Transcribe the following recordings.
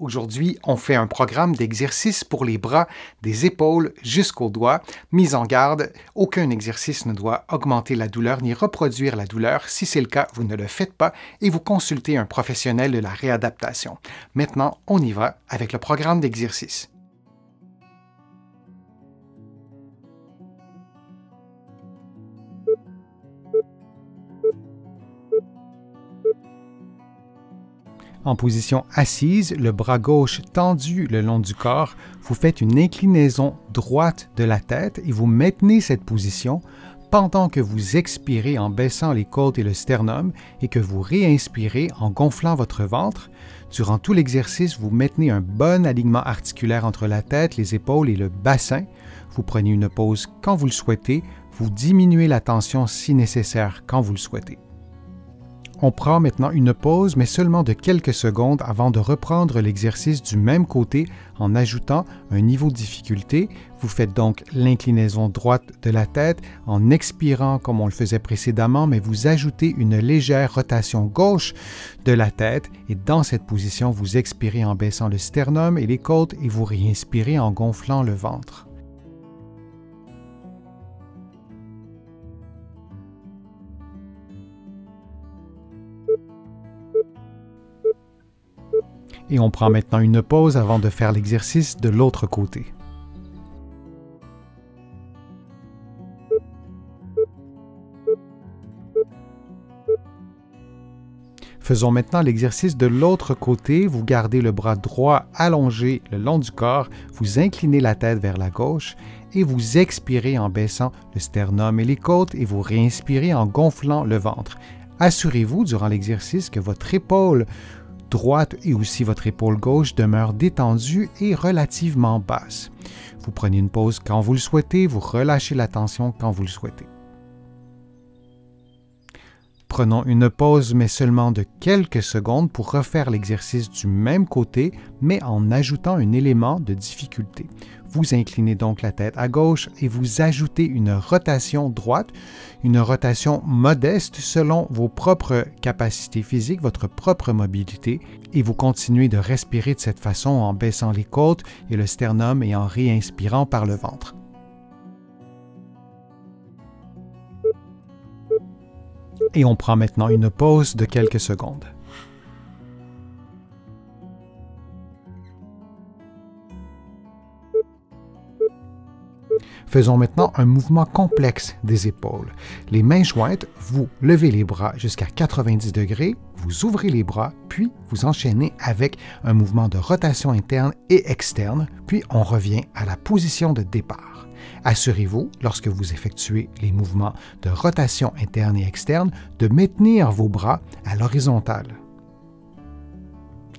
Aujourd'hui, on fait un programme d'exercice pour les bras, des épaules jusqu'aux doigts. Mise en garde, aucun exercice ne doit augmenter la douleur ni reproduire la douleur. Si c'est le cas, vous ne le faites pas et vous consultez un professionnel de la réadaptation. Maintenant, on y va avec le programme d'exercice. En position assise, le bras gauche tendu le long du corps, vous faites une inclinaison droite de la tête et vous maintenez cette position pendant que vous expirez en baissant les côtes et le sternum et que vous réinspirez en gonflant votre ventre. Durant tout l'exercice, vous maintenez un bon alignement articulaire entre la tête, les épaules et le bassin. Vous prenez une pause quand vous le souhaitez, vous diminuez la tension si nécessaire quand vous le souhaitez. On prend maintenant une pause, mais seulement de quelques secondes avant de reprendre l'exercice du même côté en ajoutant un niveau de difficulté. Vous faites donc l'inclinaison droite de la tête en expirant comme on le faisait précédemment, mais vous ajoutez une légère rotation gauche de la tête et dans cette position, vous expirez en baissant le sternum et les côtes et vous réinspirez en gonflant le ventre. Et on prend maintenant une pause avant de faire l'exercice de l'autre côté. Faisons maintenant l'exercice de l'autre côté. Vous gardez le bras droit allongé le long du corps, vous inclinez la tête vers la gauche et vous expirez en baissant le sternum et les côtes et vous réinspirez en gonflant le ventre. Assurez-vous durant l'exercice que votre épaule droite et aussi votre épaule gauche demeure détendue et relativement basse. Vous prenez une pause quand vous le souhaitez, vous relâchez la tension quand vous le souhaitez. Prenons une pause, mais seulement de quelques secondes pour refaire l'exercice du même côté, mais en ajoutant un élément de difficulté. Vous inclinez donc la tête à gauche et vous ajoutez une rotation droite, une rotation modeste selon vos propres capacités physiques, votre propre mobilité, et vous continuez de respirer de cette façon en baissant les côtes et le sternum et en réinspirant par le ventre. Et on prend maintenant une pause de quelques secondes. Faisons maintenant un mouvement complexe des épaules. Les mains jointes, vous levez les bras jusqu'à 90 degrés, vous ouvrez les bras, puis vous enchaînez avec un mouvement de rotation interne et externe, puis on revient à la position de départ. Assurez-vous, lorsque vous effectuez les mouvements de rotation interne et externe, de maintenir vos bras à l'horizontale.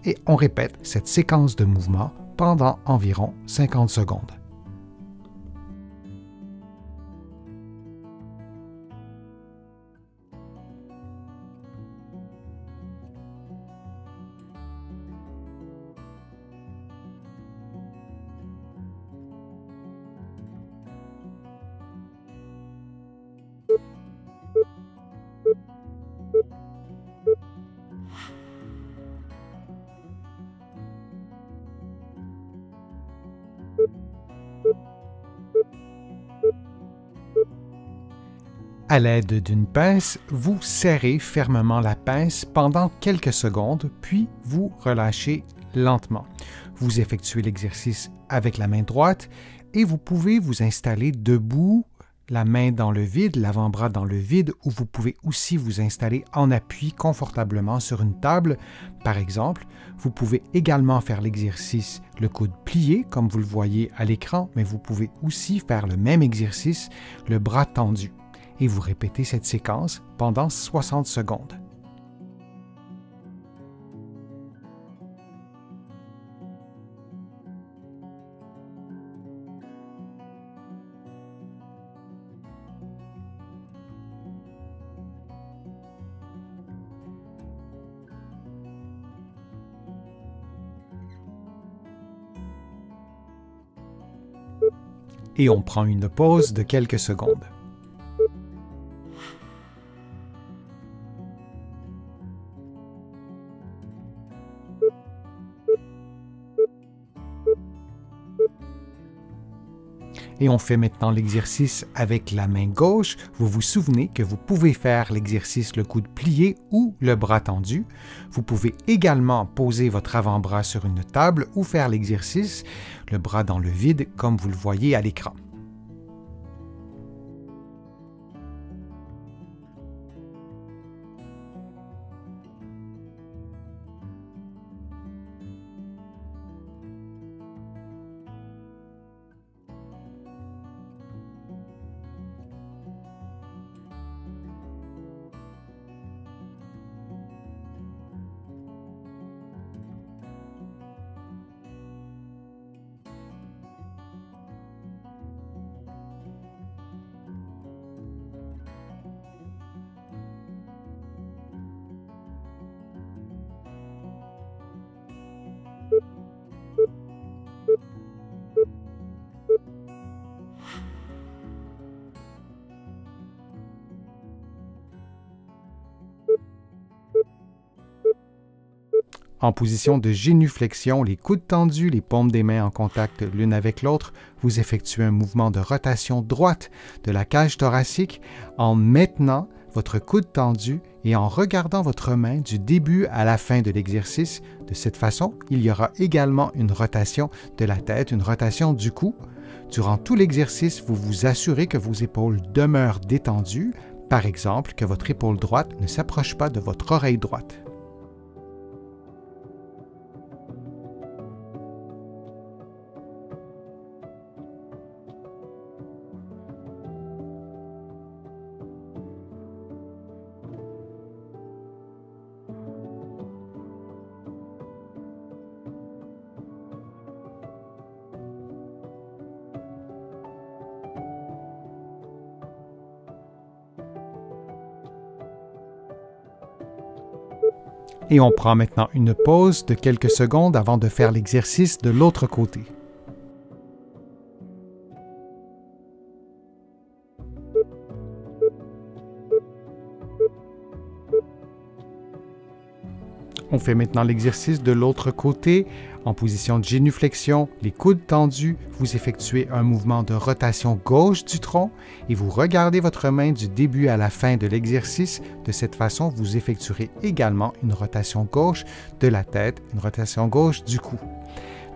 Et on répète cette séquence de mouvements pendant environ 50 secondes. À l'aide d'une pince, vous serrez fermement la pince pendant quelques secondes, puis vous relâchez lentement. Vous effectuez l'exercice avec la main droite et vous pouvez vous installer debout, la main dans le vide, l'avant-bras dans le vide, ou vous pouvez aussi vous installer en appui confortablement sur une table. Par exemple, vous pouvez également faire l'exercice le coude plié, comme vous le voyez à l'écran, mais vous pouvez aussi faire le même exercice, le bras tendu. Et vous répétez cette séquence pendant 60 secondes. Et on prend une pause de quelques secondes. Et on fait maintenant l'exercice avec la main gauche. Vous vous souvenez que vous pouvez faire l'exercice le coude plié ou le bras tendu. Vous pouvez également poser votre avant-bras sur une table ou faire l'exercice, le bras dans le vide, comme vous le voyez à l'écran. En position de génuflexion, les coudes tendus, les paumes des mains en contact l'une avec l'autre, vous effectuez un mouvement de rotation droite de la cage thoracique en maintenant votre coude tendu et en regardant votre main du début à la fin de l'exercice. De cette façon, il y aura également une rotation de la tête, une rotation du cou. Durant tout l'exercice, vous vous assurez que vos épaules demeurent détendues, par exemple que votre épaule droite ne s'approche pas de votre oreille droite. Et on prend maintenant une pause de quelques secondes avant de faire l'exercice de l'autre côté. On fait maintenant l'exercice de l'autre côté. En position de génuflexion, les coudes tendus, vous effectuez un mouvement de rotation gauche du tronc et vous regardez votre main du début à la fin de l'exercice. De cette façon, vous effectuerez également une rotation gauche de la tête, une rotation gauche du cou.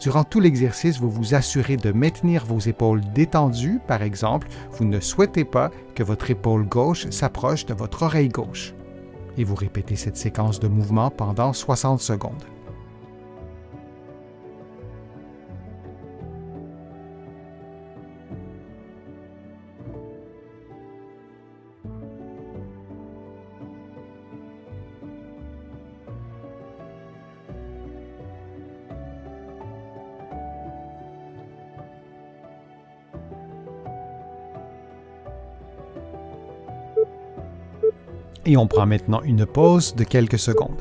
Durant tout l'exercice, vous vous assurez de maintenir vos épaules détendues. Par exemple, vous ne souhaitez pas que votre épaule gauche s'approche de votre oreille gauche. Et vous répétez cette séquence de mouvements pendant 60 secondes. Et on prend maintenant une pause de quelques secondes.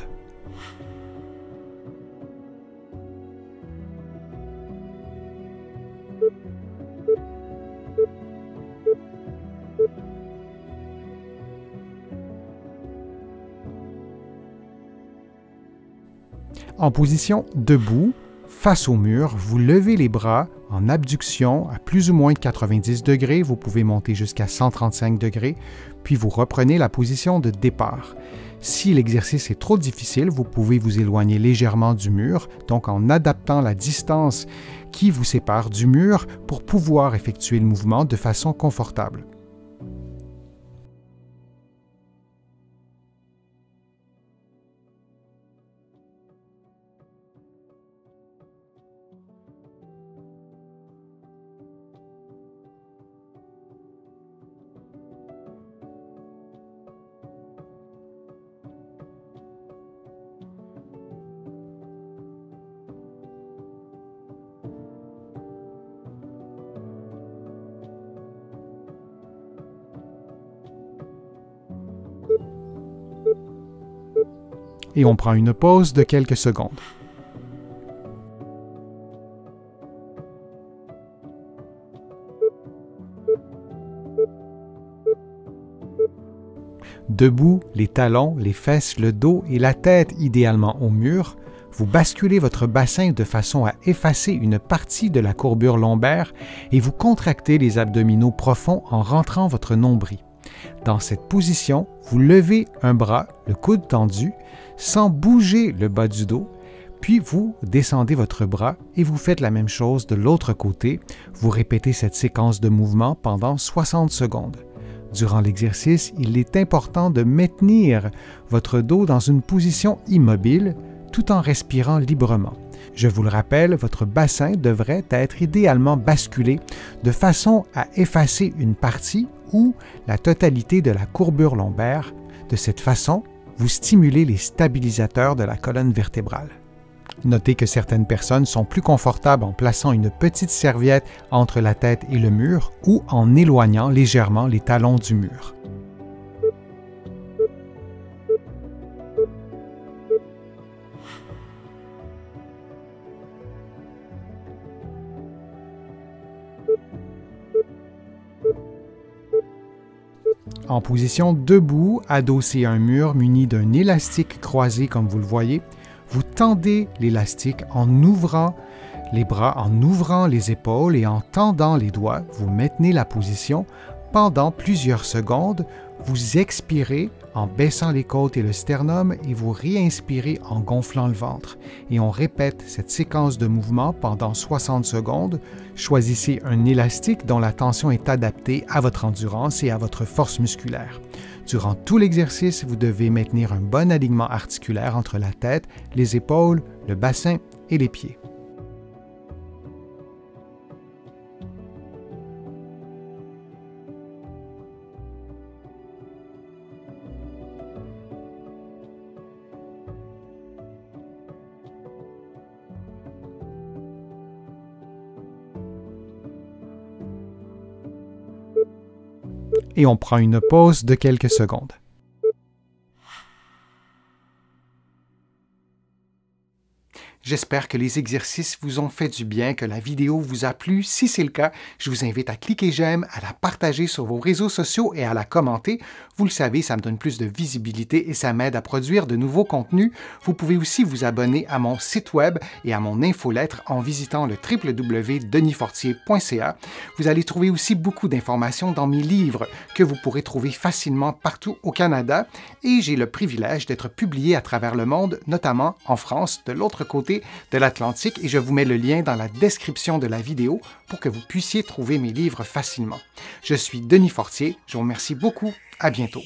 En position debout, face au mur, vous levez les bras en abduction à plus ou moins 90 degrés. Vous pouvez monter jusqu'à 135 degrés, puis vous reprenez la position de départ. Si l'exercice est trop difficile, vous pouvez vous éloigner légèrement du mur, donc en adaptant la distance qui vous sépare du mur pour pouvoir effectuer le mouvement de façon confortable. Et on prend une pause de quelques secondes. Debout, les talons, les fesses, le dos et la tête idéalement au mur, Vous basculez votre bassin de façon à effacer une partie de la courbure lombaire et vous contractez les abdominaux profonds en rentrant votre nombril. Dans cette position, vous levez un bras, le coude tendu, sans bouger le bas du dos, puis vous descendez votre bras et vous faites la même chose de l'autre côté. Vous répétez cette séquence de mouvements pendant 60 secondes. Durant l'exercice, il est important de maintenir votre dos dans une position immobile tout en respirant librement. Je vous le rappelle, votre bassin devrait être idéalement basculé de façon à effacer une partie ou la totalité de la courbure lombaire. De cette façon, vous stimulez les stabilisateurs de la colonne vertébrale. Notez que certaines personnes sont plus confortables en plaçant une petite serviette entre la tête et le mur ou en éloignant légèrement les talons du mur. En position debout, adossé à un mur muni d'un élastique croisé comme vous le voyez, vous tendez l'élastique en ouvrant les bras, en ouvrant les épaules et en tendant les doigts. Vous maintenez la position pendant plusieurs secondes. Vous expirez en baissant les côtes et le sternum et vous réinspirez en gonflant le ventre. Et on répète cette séquence de mouvements pendant 60 secondes. Choisissez un élastique dont la tension est adaptée à votre endurance et à votre force musculaire. Durant tout l'exercice, vous devez maintenir un bon alignement articulaire entre la tête, les épaules, le bassin et les pieds. Et on prend une pause de quelques secondes. J'espère que les exercices vous ont fait du bien, que la vidéo vous a plu. Si c'est le cas, je vous invite à cliquer j'aime, à la partager sur vos réseaux sociaux et à la commenter. Vous le savez, ça me donne plus de visibilité et ça m'aide à produire de nouveaux contenus. Vous pouvez aussi vous abonner à mon site web et à mon infolettre en visitant le www.denisfortier.ca. Vous allez trouver aussi beaucoup d'informations dans mes livres que vous pourrez trouver facilement partout au Canada et j'ai le privilège d'être publié à travers le monde, notamment en France, de l'autre côté de l'Atlantique et je vous mets le lien dans la description de la vidéo pour que vous puissiez trouver mes livres facilement. Je suis Denis Fortier, je vous remercie beaucoup, à bientôt.